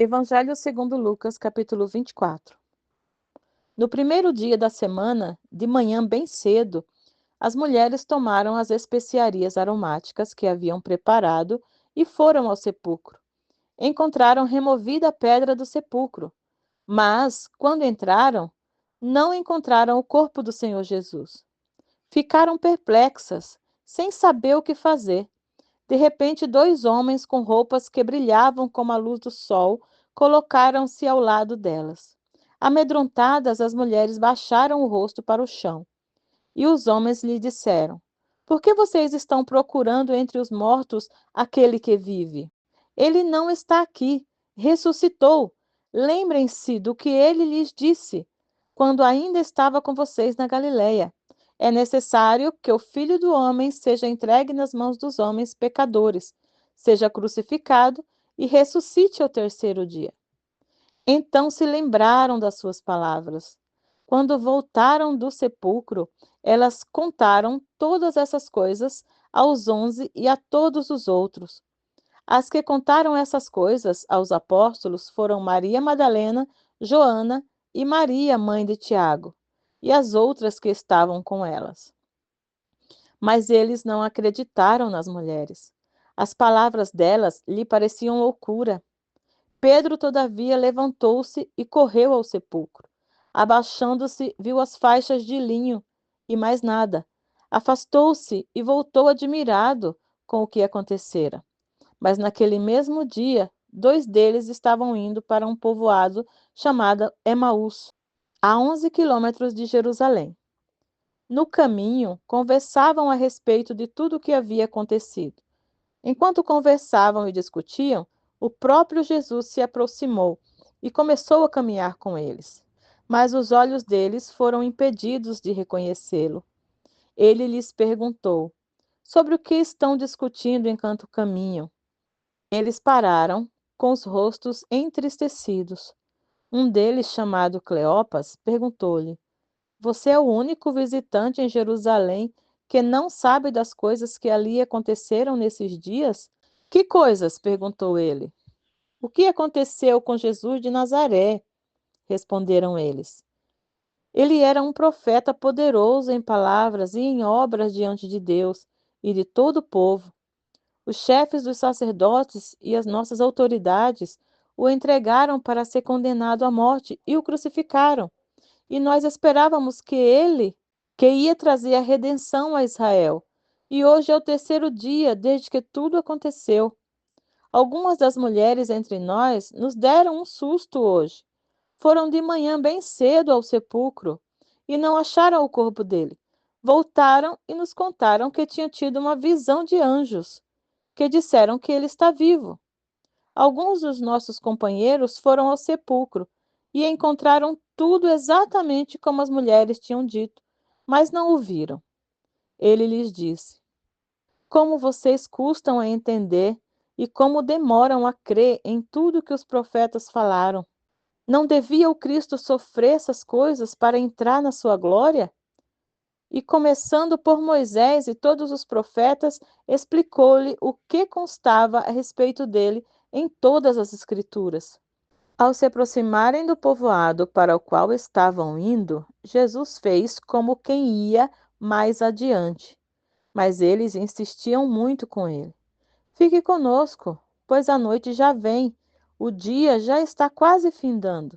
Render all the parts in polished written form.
Evangelho segundo Lucas, capítulo 24. No primeiro dia da semana, de manhã bem cedo, as mulheres tomaram as especiarias aromáticas que haviam preparado e foram ao sepulcro. Encontraram removida a pedra do sepulcro, mas, quando entraram, não encontraram o corpo do Senhor Jesus. Ficaram perplexas, sem saber o que fazer. De repente, dois homens com roupas que brilhavam como a luz do sol colocaram-se ao lado delas. Amedrontadas, as mulheres baixaram o rosto para o chão. E os homens lhe disseram: Por que vocês estão procurando entre os mortos aquele que vive? Ele não está aqui, ressuscitou. Lembrem-se do que ele lhes disse quando ainda estava com vocês na Galileia. É necessário que o Filho do Homem seja entregue nas mãos dos homens pecadores, seja crucificado e ressuscite ao terceiro dia. Então se lembraram das suas palavras. Quando voltaram do sepulcro, elas contaram todas essas coisas aos 11 e a todos os outros. As que contaram essas coisas aos apóstolos foram Maria Madalena, Joana e Maria, mãe de Tiago, e as outras que estavam com elas. Mas eles não acreditaram nas mulheres. As palavras delas lhe pareciam loucura. Pedro, todavia, levantou-se e correu ao sepulcro. Abaixando-se, viu as faixas de linho e mais nada. Afastou-se e voltou admirado com o que acontecera. Mas naquele mesmo dia, dois deles estavam indo para um povoado chamado Emaús, a 11 quilômetros de Jerusalém. No caminho, conversavam a respeito de tudo o que havia acontecido. Enquanto conversavam e discutiam, o próprio Jesus se aproximou e começou a caminhar com eles. Mas os olhos deles foram impedidos de reconhecê-lo. Ele lhes perguntou: Sobre o que estão discutindo enquanto caminham? Eles pararam, com os rostos entristecidos. Um deles, chamado Cleopas, perguntou-lhe: Você é o único visitante em Jerusalém que não sabe das coisas que ali aconteceram nesses dias? Que coisas? Perguntou ele. O que aconteceu com Jesus de Nazaré? Responderam eles. Ele era um profeta poderoso em palavras e em obras diante de Deus e de todo o povo. Os chefes dos sacerdotes e as nossas autoridades o entregaram para ser condenado à morte e o crucificaram. E nós esperávamos que ia trazer a redenção a Israel. E hoje é o terceiro dia desde que tudo aconteceu. Algumas das mulheres entre nós nos deram um susto hoje. Foram de manhã bem cedo ao sepulcro e não acharam o corpo dele. Voltaram e nos contaram que tinha tido uma visão de anjos, que disseram que ele está vivo. Alguns dos nossos companheiros foram ao sepulcro e encontraram tudo exatamente como as mulheres tinham dito, mas não o viram. Ele lhes disse: Como vocês custam a entender e como demoram a crer em tudo que os profetas falaram. Não devia o Cristo sofrer essas coisas para entrar na sua glória? E começando por Moisés e todos os profetas, explicou-lhe o que constava a respeito dele em todas as Escrituras. Ao se aproximarem do povoado para o qual estavam indo, Jesus fez como quem ia mais adiante. Mas eles insistiam muito com ele. Fique conosco, pois a noite já vem, o dia já está quase findando.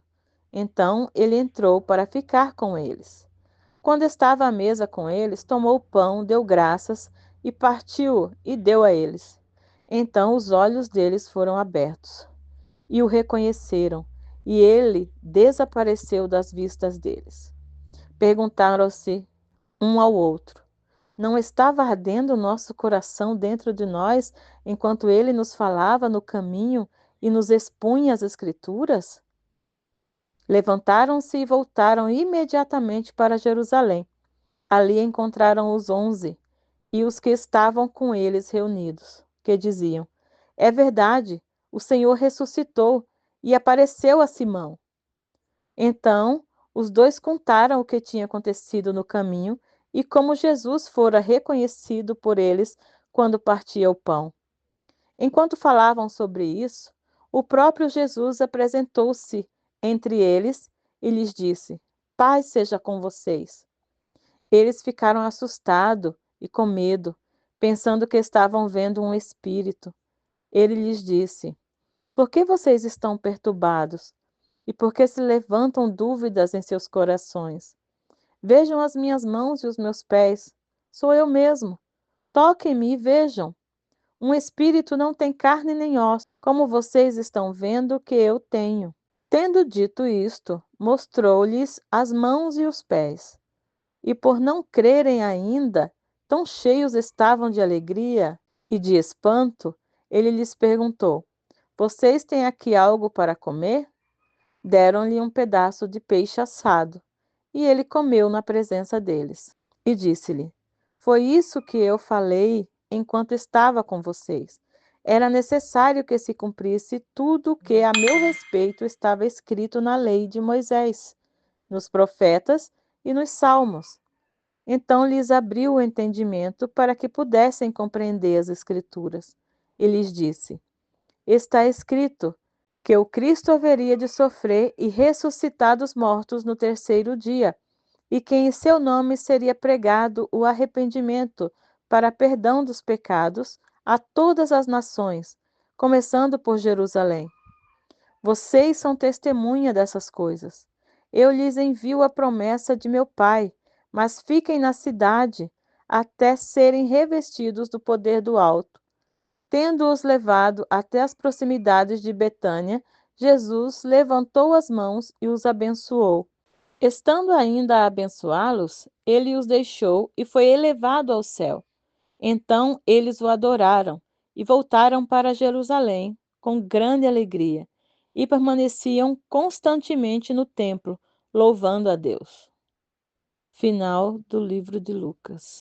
Então ele entrou para ficar com eles. Quando estava à mesa com eles, tomou o pão, deu graças e partiu e deu a eles. Então os olhos deles foram abertos e o reconheceram, e ele desapareceu das vistas deles. Perguntaram-se um ao outro: Não estava ardendo o nosso coração dentro de nós enquanto ele nos falava no caminho e nos expunha as Escrituras? Levantaram-se e voltaram imediatamente para Jerusalém. Ali encontraram os 11 e os que estavam com eles reunidos, que diziam: É verdade, o Senhor ressuscitou e apareceu a Simão. Então, os dois contaram o que tinha acontecido no caminho e como Jesus fora reconhecido por eles quando partia o pão. Enquanto falavam sobre isso, O próprio Jesus apresentou-se entre eles e lhes disse: Paz seja com vocês. Eles ficaram assustados e com medo, pensando que estavam vendo um espírito. Ele lhes disse: Por que vocês estão perturbados? E por que se levantam dúvidas em seus corações? Vejam as minhas mãos e os meus pés. Sou eu mesmo. Toquem-me e vejam. Um espírito não tem carne nem osso, como vocês estão vendo que eu tenho. Tendo dito isto, mostrou-lhes as mãos e os pés. E por não crerem ainda, tão cheios estavam de alegria e de espanto, ele lhes perguntou: Vocês têm aqui algo para comer? Deram-lhe um pedaço de peixe assado, e ele comeu na presença deles. E disse-lhe: Foi isso que eu falei enquanto estava com vocês. Era necessário que se cumprisse tudo o que a meu respeito estava escrito na lei de Moisés, nos profetas e nos salmos. Então lhes abriu o entendimento para que pudessem compreender as Escrituras. E lhes disse: Está escrito que o Cristo haveria de sofrer e ressuscitar dos mortos no terceiro dia, e que em seu nome seria pregado o arrependimento para perdão dos pecados a todas as nações, começando por Jerusalém. Vocês são testemunha dessas coisas. Eu lhes envio a promessa de meu Pai, mas fiquem na cidade até serem revestidos do poder do alto. Tendo-os levado até as proximidades de Betânia, Jesus levantou as mãos e os abençoou. Estando ainda a abençoá-los, ele os deixou e foi elevado ao céu. Então eles o adoraram e voltaram para Jerusalém com grande alegria e permaneciam constantemente no templo, louvando a Deus. Final do livro de Lucas.